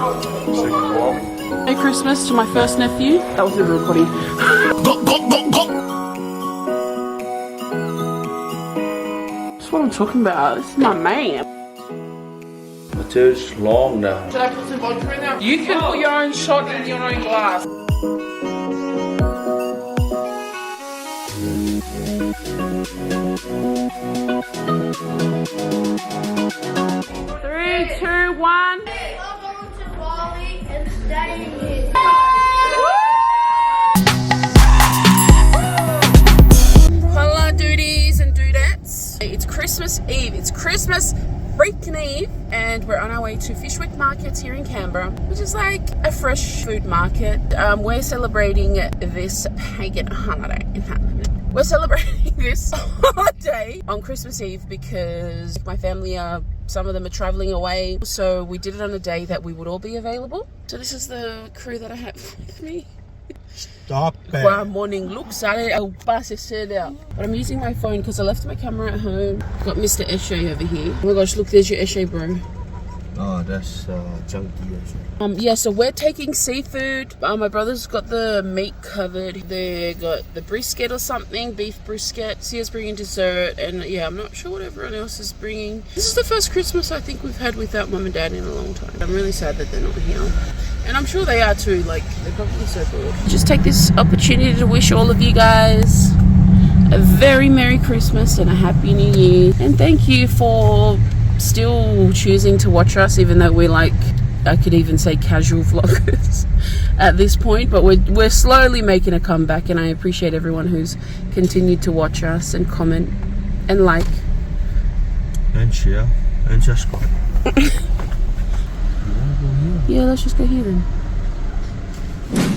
Merry Christmas to my first nephew. That was never recording. That's what I'm talking about. This is my man. It is long now. Should I put some vodka in there? You can put your own shot in your own glass. Three, two, one. I'm going to Bali and staying here. Hello, duties and dudettes. It's Christmas Eve. It's Christmas freaking Eve, and we're on our way to Fishwick Markets here in Canberra, which is like a fresh food market. We're celebrating this pagan holiday. We're celebrating this holiday on Christmas Eve because my family some of them are traveling away, so we did it on a day that we would all be available. So this is the crew that I have with me. Stop it. Well, morning looks at it. I'll pass it out. But I'm using my phone because I left my camera at home. Got Mr. Eshe over here. Oh my gosh, look, there's your Eshe, bro. Oh, that's junky. Yeah, so we're taking seafood. My brother's got the meat covered. They got the brisket or something, beef brisket. Sia's bringing dessert, and yeah, I'm not sure what everyone else is bringing. This is the first Christmas I think we've had without mum and dad in a long time. I'm really sad that they're not here. And I'm sure they are too, like, they're probably so bored. Just take this opportunity to wish all of you guys a very Merry Christmas and a Happy New Year. And thank you for still choosing to watch us, even though we're like, I could even say casual vloggers at this point. But we're slowly making a comeback, and I appreciate everyone who's continued to watch us and comment and like. And share and subscribe. Yeah, let's just go here then.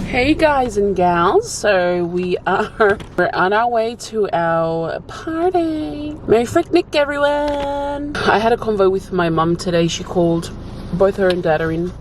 Hey guys and gals, so we're on our way to our party. Merry Fricknick, everyone! I had a convo with my mum today. She called. Both her and dad are in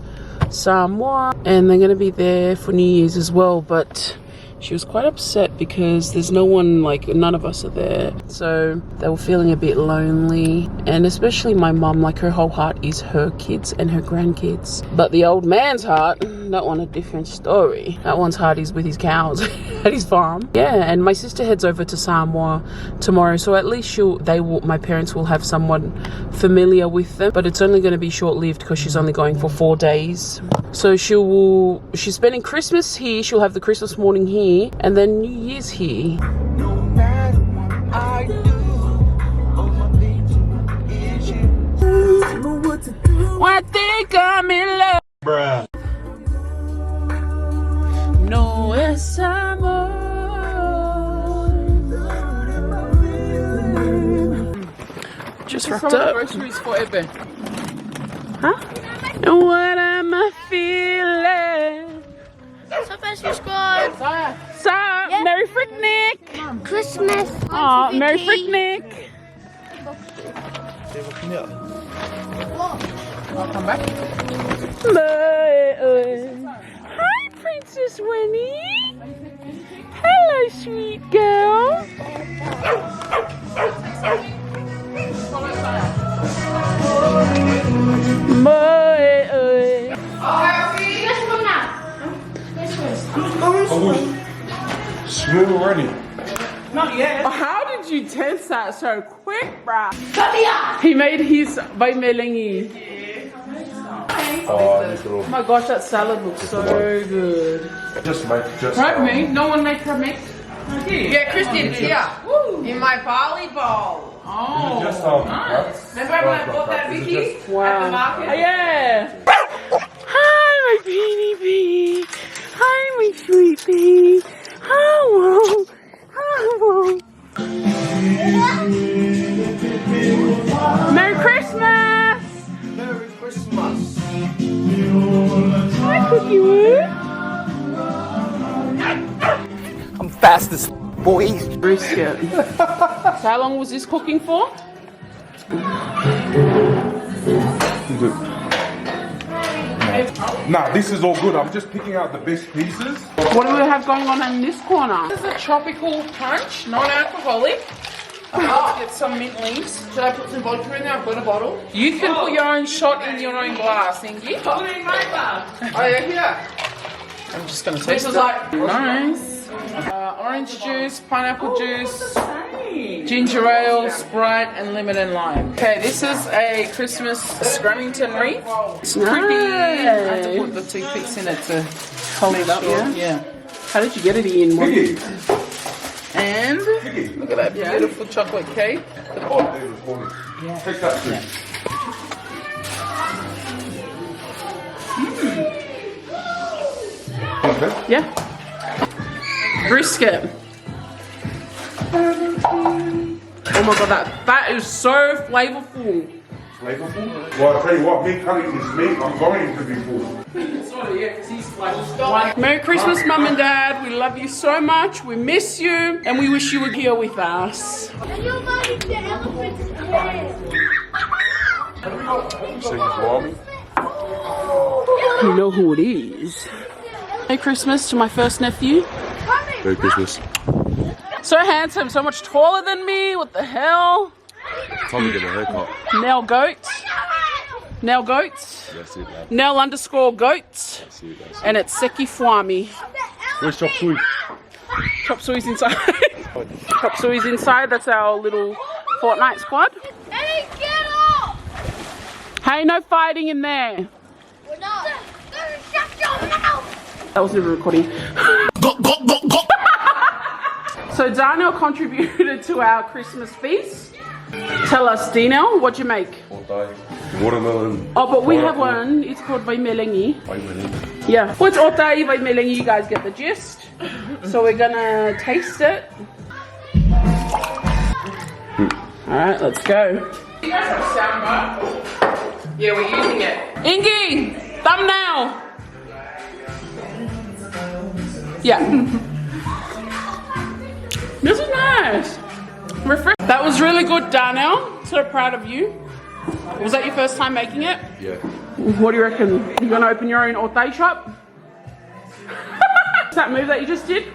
Samoa, and they're going to be there for New Year's as well, but she was quite upset because there's no one, like none of us are there, so they were feeling a bit lonely. And especially my mum, like her whole heart is her kids and her grandkids, but the old man's heart, that one a different story. That one's heart is with his cows at his farm. Yeah, and my sister heads over to Samoa tomorrow, so at least my parents will have someone familiar with them, but it's only going to be short-lived because she's only going for 4 days. So she's spending Christmas here, she'll have the Christmas morning here, and then New Year's here. No matter what I do, oh my baby is you. Know what to do. I think I'm in love. Bruh. No, it's summer. Just wrapped up. Groceries for Eben. Huh? What am I feeling? Subscribe, subscribe. So, yeah. Merry Fricknick! Christmas. Aw, Merry Fricknick! I'll come back. Hi, Princess Winnie! Hello, sweet girl! Smooth already. Not yet. How did you tense that so quick, bruh? He made his by Melengi. Oh my gosh, that salad looks so good. Just Right, me? No one make her make? Yeah, Christian, yeah. In my Bali bowl. Oh, just Nice. Remember when I bought that Vicky at the market? Oh, yeah. Hi, my beanie bee. Hi, my sweet bee. Hello. Hello. Merry Christmas. Merry Christmas. Hi, Cookie Woo. I'm fastest, boy. Brisket. So how long was this cooking for? Nah, this is all good. I'm just picking out the best pieces. What do we have going on in this corner? This is a tropical punch, non-alcoholic. Get some mint leaves. Should I put some vodka in there? I've got a bottle. You can put your own shot in your own glass, Ingy. Put it in my glass. Oh yeah, here. I'm just gonna This taste is it. like Nice. Orange juice, pineapple juice, ginger ale, Sprite, and lemon and lime. Okay, this is a Christmas Scrummington wreath. It's pretty. I had to put the toothpicks in it to hold it up. Yeah. How did you get it in? Piggy. And Piggy. look at that beautiful chocolate cake. Oh, there was one. Take that too. Okay. Yeah. Brisket. Oh my god, that is so flavorful. Flavorful? Well, I'll tell you what, me cutting this meat, I'm going to be full. Merry Christmas, Mum and Dad. We love you so much. We miss you, and we wish you were here with us. And you're going to the elephant's head. Singing for me. You know who it is. Merry Christmas to my first nephew. Merry Christmas. So handsome, so much taller than me. What the hell? Time to get a haircut. Nell goats. Nell goats. That's it, man. Nell _ goats. That's it, that's it. And it's Seki Fwami. Where's Chop Suey? Chop Suey's inside. Chop Suey's inside. That's our little Fortnite squad. Hey, get off! Hey, no fighting in there. We're not. Shut your mouth! That was never recording. So Darnell contributed to our Christmas feast. Tell us, Dinell, what'd you make? Watermelon. Oh, but we have one. It's called Vaimelengi. Yeah. What's Otai Vaimelengi? You guys get the gist. So we're gonna taste it. Alright, let's go. You guys have soundbar? Yeah, we're using it. Ingy! Thumbnail! Yeah. This is nice. Refresh. That was really good, Darnell. So proud of you. Was that your first time making it? Yeah. What do you reckon? You gonna open your own Orthe shop? What's that move that you just did?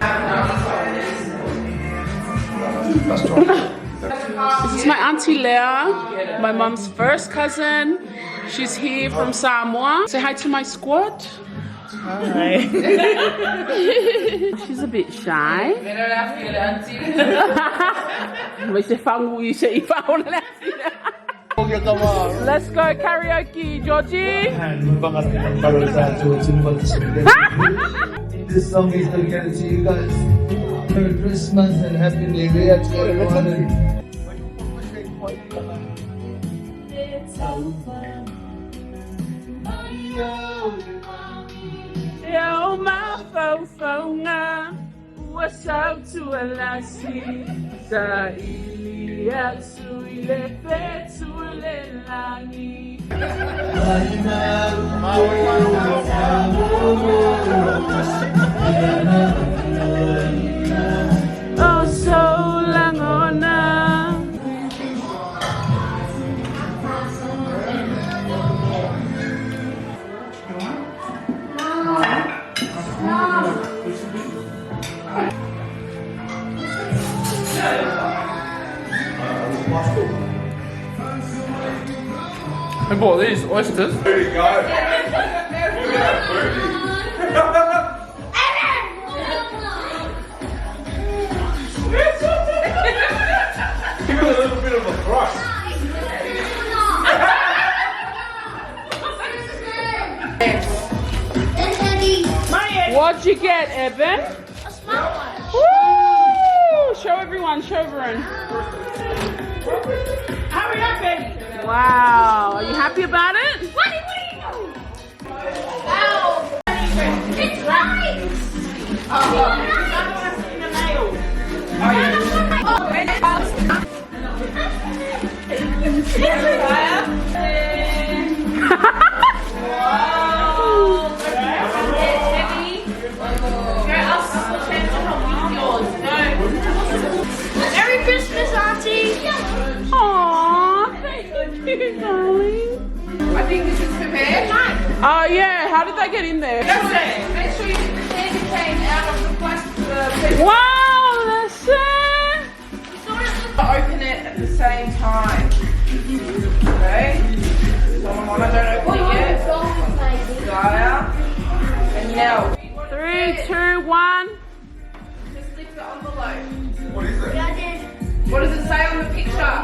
This is my auntie Leah, my mom's first cousin. She's here from Samoa. Say hi to my squad. Hi. She's a bit shy. Let's go karaoke, Georgie. This song is dedicated to you guys. Merry Christmas and Happy New Year to everyone. Yo, my phone, what's up to a lassie? Sa iliat suile petu lelani. Oh, so langona. I bought these oysters. There you go. Give it a little bit of a thrust. What'd you get, Evan? A small one. Woo! Show everyone, show everyone. Hurry up, baby. Wow, are you happy about it? What are you doing? Ow. It's right. Merry Christmas, Auntie. Aww, thank you, darling. I think this is for bed. Oh yeah, how did they get in there? Make sure you get the candy cane out of the plastic. Wow, that's it. Open it at the same time. Okay? Someone wanna don't open it yet? Gaia. And now. 3, 2, 1. Just lift the envelope. What is it? What does it say on the picture?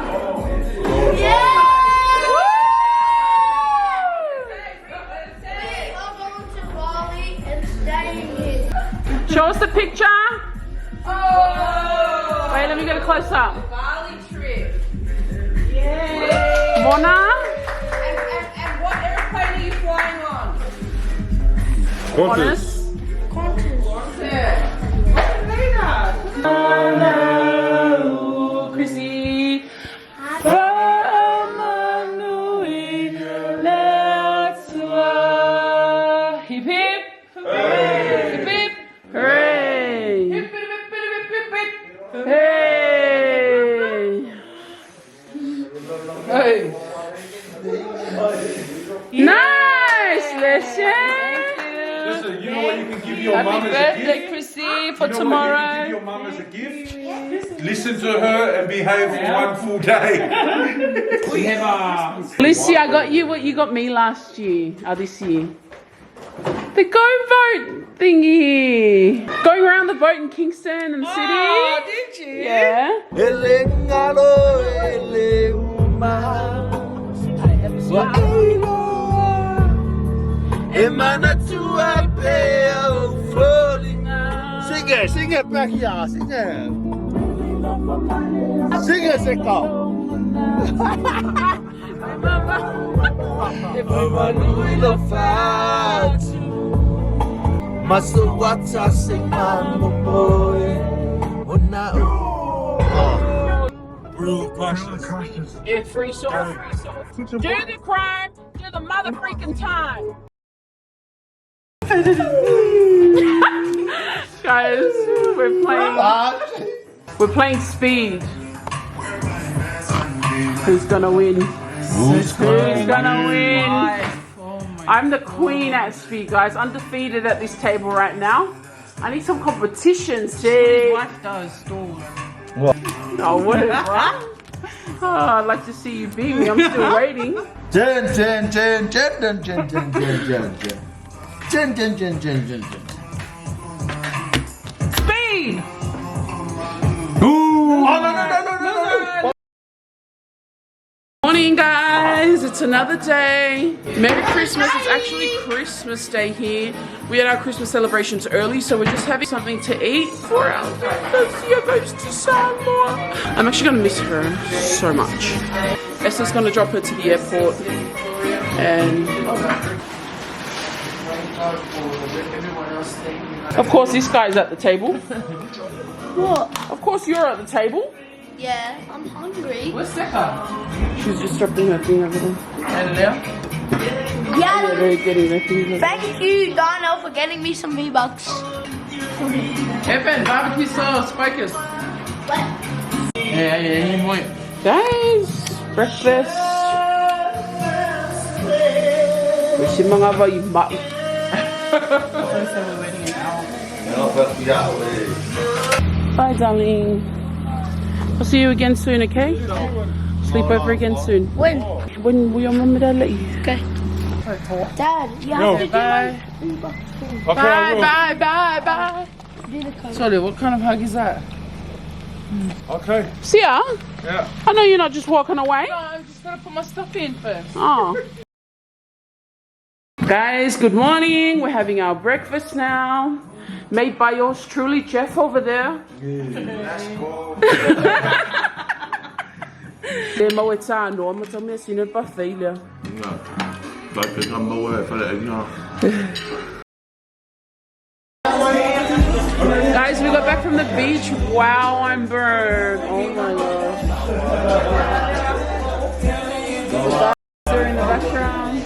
Show us the picture. Oh! Wait, let me get a close up. Bali trip. Yay! Mona. And what airplane are you flying on? Qantas. Yeah. Hello, Chrissy. Hip hip. Hooray. Hip hip. Hooray. Hip, hip, hip, hip, hip, hip, hip. Hey. Hey. Nice, listen. Listen, you know what you can give your mum Happy as a birthday, gift? Chrissy, for You know what you can tomorrow. give your mum as a gift? Listen to her and behave for one full day. Lucy, I got you what you got me last year, or this year. The go boat thingy. Going around the boat in Kingston and City. Oh, did you? Yeah. Sing it back here, sing it. Sing it, Seko. Masawata sing mama boy. Real questions. Yeah, free sauce. Do the crime, do the mother freaking time. Guys, we're playing speed. Who's gonna win? Who's gonna win? I'm the queen at speed, guys. Undefeated at this table right now. I need some competition, see? Wife does stalls. Oh, what? Oh, I'd like to see you beat me. I'm still waiting. Jen. Speed! Oh, no. Morning, guys. It's another day. Merry Christmas. It's actually Christmas Day here. We had our Christmas celebrations early, so we're just having something to eat for our Sia goes to Samoa. I'm actually going to miss her so much. Esther's going to drop her to the airport. And of course, this guy's at the table. What? Of course, you're at the table. Yeah, I'm hungry. What's that? She's just dropping her thing over there. And now? Yeah. They're getting their things over. Thank you, Darnell, for getting me some V-Bucks. Evan, barbecue sauce, focus. What? Yeah, you might. Guys, breakfast. Wishing mga ba yung ba? Bye, darling. I'll see you again soon, okay? Sleep over again soon. When? When will your mum and dad let you? Okay. Dad, you have to do Bye. my V-Bucks thing. Bye. Do the code. Sorry, what kind of hug is that? Okay. Sia, Yeah. I know you're not just walking away. No, I'm just gonna put my stuff in first. Oh. Guys, good morning. We're having our breakfast now. Made by yours truly, Jeff over there. Let's go. Guys, we got back from the beach. Wow, I'm burned. Oh my gosh. They're in the background.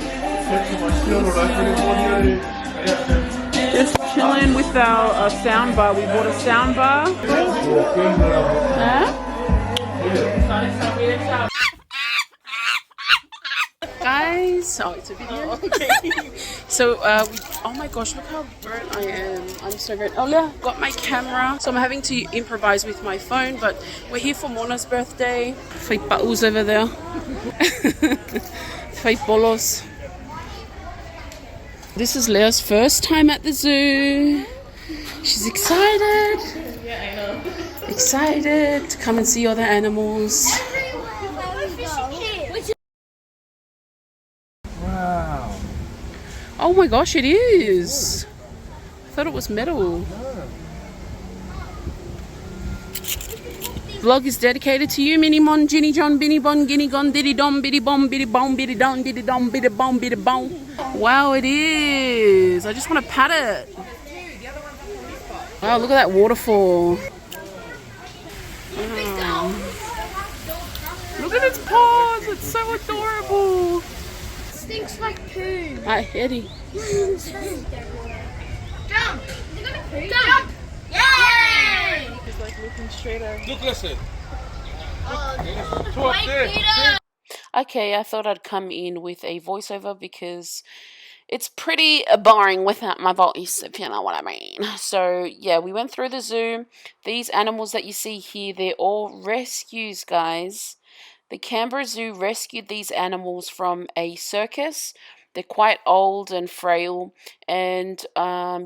Just chilling with our sound bar. We bought a sound bar. Huh? Guys, please. Oh, it's a video. Okay. So, oh my gosh, look how burnt I am. I'm so burnt. Oh yeah, got my camera. So I'm having to improvise with my phone, but we're here for Mona's birthday. Fake battles over there. Fake bolos. This is Leah's first time at the zoo. She's excited. Yeah, I know. Excited to come and see all the animals. Wow. Oh my gosh, it is. I thought it was metal. Vlog is dedicated to you, Minnie Mon, Ginny John, Binny Bon, Guinea Gon, Diddy Dom, Biddy Bom, Biddy Bom, Biddy Don, Diddy Dom, Biddy Bom, Biddy Bom. Wow, it is. I just want to pat it. Wow, look at that waterfall. Wow. Look at its paws. It's so adorable. Stinks like poo. Hi, Eddie. Jump! Jump! Yay! He's like looking straight at. Look, listen. Okay, I thought I'd come in with a voiceover because it's pretty boring without my voice, if you know what I mean. So, yeah, we went through the zoo. These animals that you see here, they're all rescues, guys. The Canberra Zoo rescued these animals from a circus. They're quite old and frail, and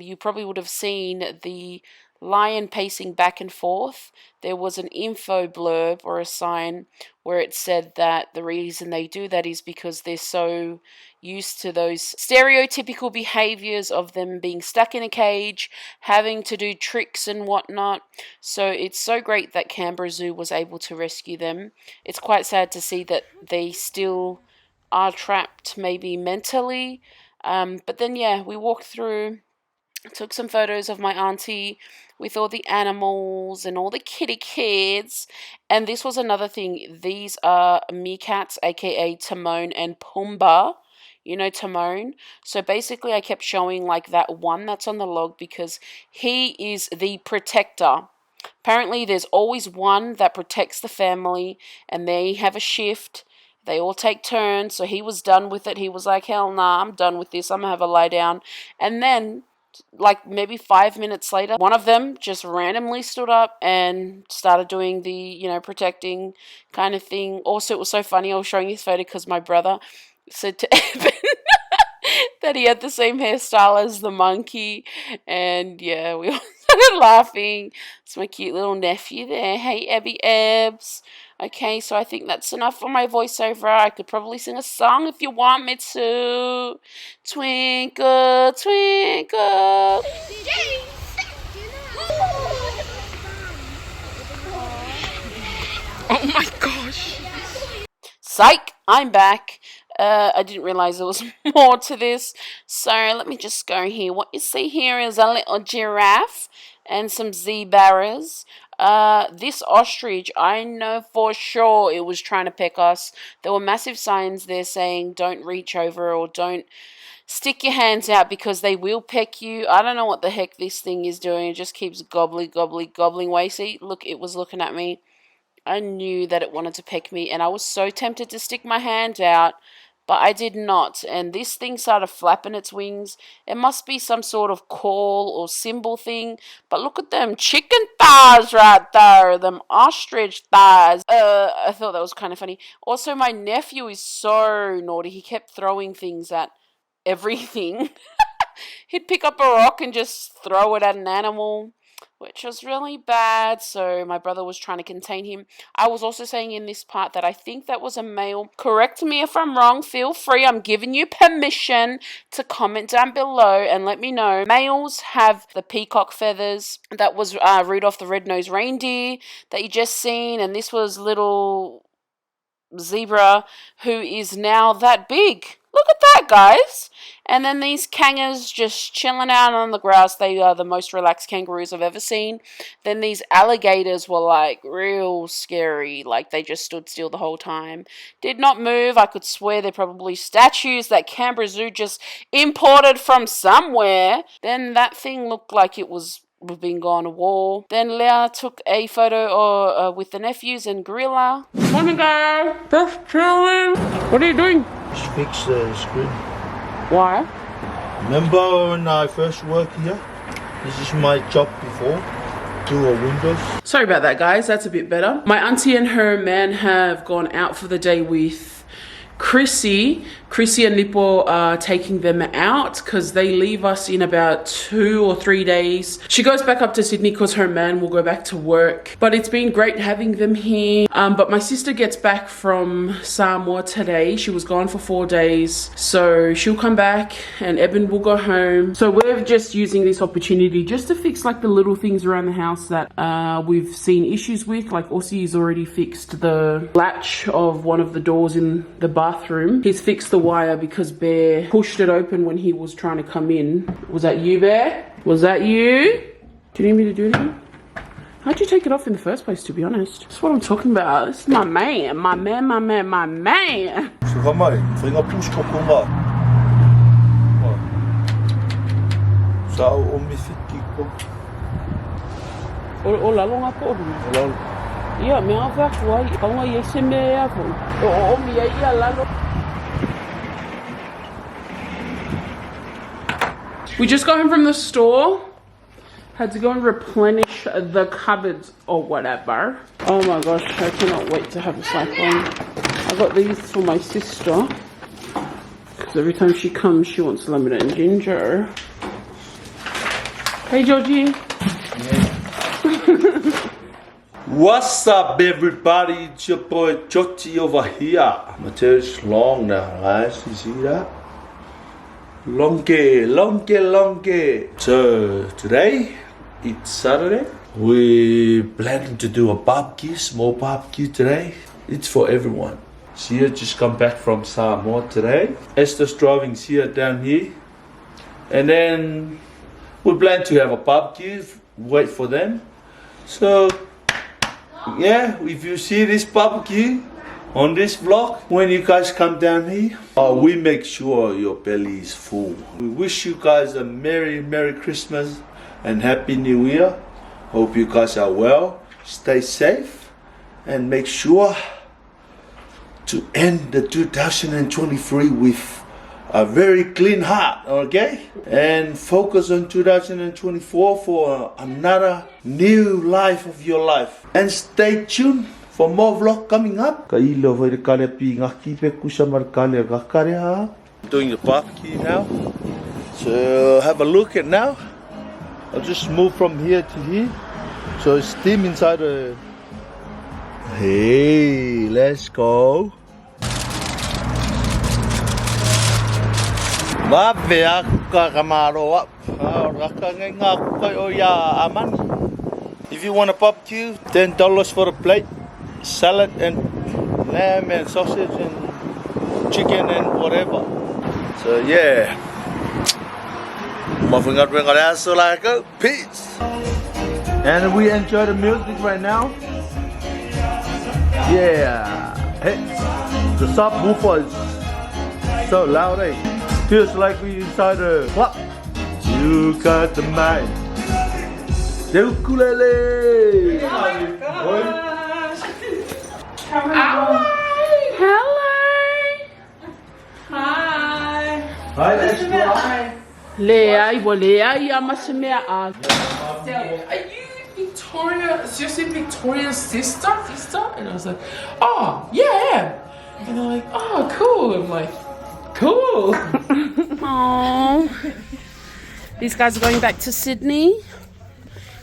you probably would have seen the lion pacing back and forth. There was an info blurb or a sign where it said that the reason they do that is because they're so used to those stereotypical behaviors of them being stuck in a cage, having to do tricks and whatnot. So it's so great that Canberra Zoo was able to rescue them. It's quite sad to see that they still are trapped maybe mentally. But then, yeah, we walked through, took some photos of my auntie with all the animals and all the kitty kids. And this was another thing. These are meerkats, aka Timon and Pumbaa. You know Timon. So basically I kept showing like that one that's on the log because he is the protector. Apparently there's always one that protects the family and they have a shift. They all take turns. So he was done with it. He was like, hell nah, I'm done with this. I'm going to have a lie down. And then like maybe 5 minutes later, one of them just randomly stood up and started doing the, protecting kind of thing. Also, it was so funny. I was showing this photo because my brother said to Evan that he had the same hairstyle as the monkey. And yeah, we all started laughing. It's my cute little nephew there. Hey, Abby Ebbs. Okay, so I think that's enough for my voiceover. I could probably sing a song if you want me to. Twinkle, twinkle. Oh my gosh. Psych, I'm back. I didn't realize there was more to this. So let me just go here. What you see here is a little giraffe and some zebras. This ostrich, I know for sure it was trying to peck us. There were massive signs there saying don't reach over or don't stick your hands out because they will peck you. I don't know what the heck this thing is doing. It just keeps gobbling away. See, look, it was looking at me. I knew that it wanted to peck me and I was so tempted to stick my hand out, but I did not. And this thing started flapping its wings. It must be some sort of call or symbol thing. But look at them chicken thighs right there. Them ostrich thighs. I thought that was kind of funny. Also, my nephew is so naughty. He kept throwing things at everything. He'd pick up a rock and just throw it at an animal, which was really bad. So my brother was trying to contain him. I was also saying in this part that I think that was a male. Correct me if I'm wrong. Feel free. I'm giving you permission to comment down below and let me know. Males have the peacock feathers. That was Rudolph the Red-Nosed Reindeer that you just seen. And this was little zebra who is now that big. Look at that, guys. And then these kangas just chilling out on the grass. They are the most relaxed kangaroos I've ever seen. Then these alligators were like real scary. Like they just stood still the whole time. Did not move. I could swear they're probably statues that Canberra Zoo just imported from somewhere. Then that thing looked like it was we've been going to war. Then Leah took a photo with the nephews and Gorilla. Morning, guys. Just chilling. What are you doing? Just fix the screen. Why? Remember when I first worked here? This is my job before. Do a windows. Sorry about that, guys. That's a bit better. My auntie and her man have gone out for the day with Chrissy and Lipo are taking them out because they leave us in about 2 or 3 days. She goes back up to Sydney because her man will go back to work. But it's been great having them here. But my sister gets back from Samoa today. She was gone for 4 days. So she'll come back and Eben will go home. So we're just using this opportunity just to fix like the little things around the house that we've seen issues with. Like Aussie's already fixed the latch of one of the doors in the bathroom. He's fixed the wire because Bear pushed it open when he was trying to come in. Was that you, Bear? Was that you? Do you need me to do anything? How'd you take it off in the first place, to be honest? That's what I'm talking about. This is my man. My man, my man, my man. 잠깐만, 저희가 push 거꾸가. Sa umi fiki ko. O la longa po. Ia, me ava foi. Kaunga ia se me ava. O mi ia la. We just got home from the store. Had to go and replenish the cupboards or whatever. Oh my gosh, I cannot wait to have a cyclone. I got these for my sister. Because every time she comes, she wants lemon and ginger. Hey, Georgie. What's up, everybody? It's your boy Georgie over here. My tail is long now, guys. You see that? Longe. So today, it's Saturday. We planning to do a barbecue, small barbecue today. It's for everyone. Sia just come back from Samoa today. Esther's driving Sia down here. And then we plan to have a barbecue, wait for them. So yeah, if you see this barbecue on this vlog, when you guys come down here, we make sure your belly is full. We wish you guys a Merry Christmas and Happy New Year. Hope you guys are well, stay safe, and make sure to end the 2023 with a very clean heart, okay? And focus on 2024 for another new life of your life. And stay tuned for more vlog coming up. Doing the barbecue now. So have a look at now. I'll just move from here to here. So it's steam inside the... Hey, let's go. If you want a barbecue, $10 for a plate. Salad and lamb and sausage and chicken and whatever. So yeah. Peace. And we enjoy the music right now. Yeah. Hey, the subwoofer is so loud, eh? Feels like we inside a club. You got the mic. The ukulele. Hello. Hi, Esther. Leah, ia masemea a. Are you Victoria? Seriously, Victoria's sister? And I was like, oh, yeah. And they're like, oh, cool. I'm like, cool. Aww. These guys are going back to Sydney.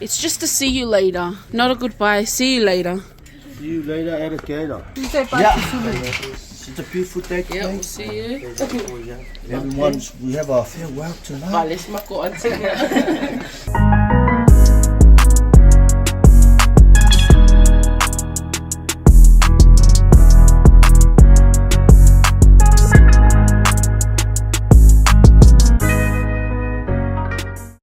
It's just a see you later, not a goodbye. See you later. See you later, alligator. You say bye to Sydney. It's a beautiful day today. Yeah, we'll see you. Everyone, we have our farewell tonight. Vale, se me acordou.